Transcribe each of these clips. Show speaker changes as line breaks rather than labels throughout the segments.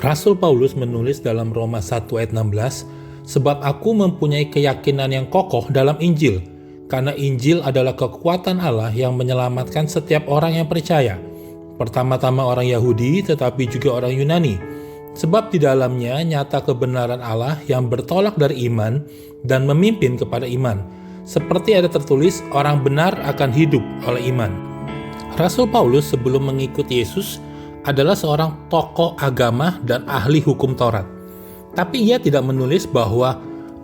Rasul Paulus menulis dalam Roma 1 ayat 16, "Sebab aku mempunyai keyakinan yang kokoh dalam Injil, karena Injil adalah kekuatan Allah yang menyelamatkan setiap orang yang percaya, pertama-tama orang Yahudi tetapi juga orang Yunani. Sebab di dalamnya nyata kebenaran Allah yang bertolak dari iman dan memimpin kepada iman. Seperti ada tertulis, orang benar akan hidup oleh iman." Rasul Paulus sebelum mengikuti Yesus adalah seorang tokoh agama dan ahli hukum Taurat. Tapi ia tidak menulis bahwa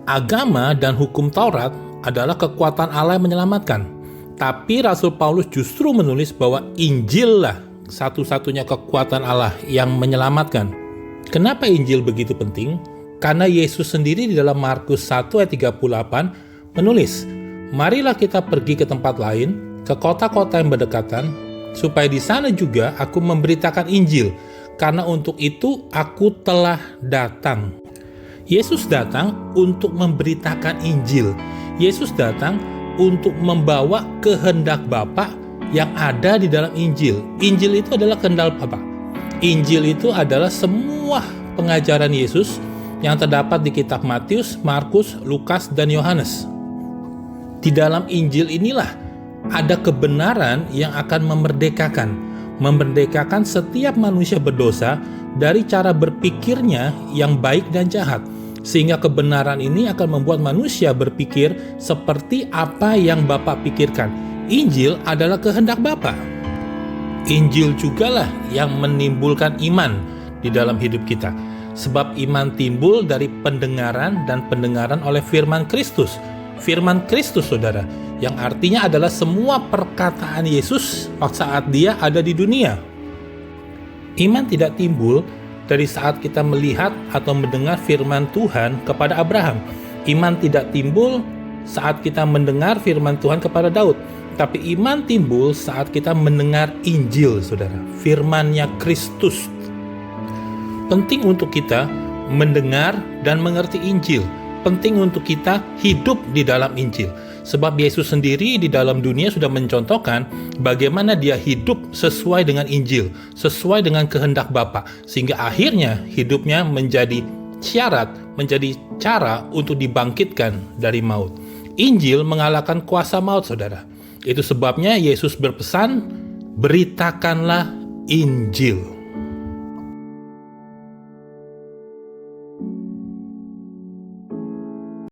agama dan hukum Taurat adalah kekuatan Allah yang menyelamatkan. Tapi Rasul Paulus justru menulis bahwa Injil lah satu-satunya kekuatan Allah yang menyelamatkan. Kenapa Injil begitu penting? Karena Yesus sendiri di dalam Markus 1 ayat 38 menulis, "Marilah kita pergi ke tempat lain, ke kota-kota yang berdekatan, supaya di sana juga aku memberitakan Injil, karena untuk itu aku telah datang." Yesus datang untuk memberitakan Injil. Yesus datang untuk membawa kehendak Bapa yang ada di dalam Injil. Injil itu adalah kehendak Bapa. Injil itu adalah semua pengajaran Yesus yang terdapat di kitab Matius, Markus, Lukas, dan Yohanes. Di dalam Injil inilah ada kebenaran yang akan memerdekakan setiap manusia berdosa dari cara berpikirnya yang baik dan jahat, sehingga kebenaran ini akan membuat manusia berpikir seperti apa yang Bapa pikirkan. Injil adalah kehendak Bapa. Injil jugalah yang menimbulkan iman di dalam hidup kita, sebab iman timbul dari pendengaran dan pendengaran oleh firman Kristus. Firman Kristus, saudara, yang artinya adalah semua perkataan Yesus saat dia ada di dunia. Iman tidak timbul dari saat kita melihat atau mendengar firman Tuhan kepada Abraham. Iman tidak timbul saat kita mendengar firman Tuhan kepada Daud. Tapi iman timbul saat kita mendengar Injil, saudara, firman-Nya Kristus. Penting untuk kita mendengar dan mengerti Injil. Penting untuk kita hidup di dalam Injil. Sebab Yesus sendiri di dalam dunia sudah mencontohkan bagaimana dia hidup sesuai dengan Injil, sesuai dengan kehendak Bapa, sehingga akhirnya hidupnya menjadi syarat, menjadi cara untuk dibangkitkan dari maut. Injil mengalahkan kuasa maut, saudara. Itu sebabnya Yesus berpesan, beritakanlah Injil.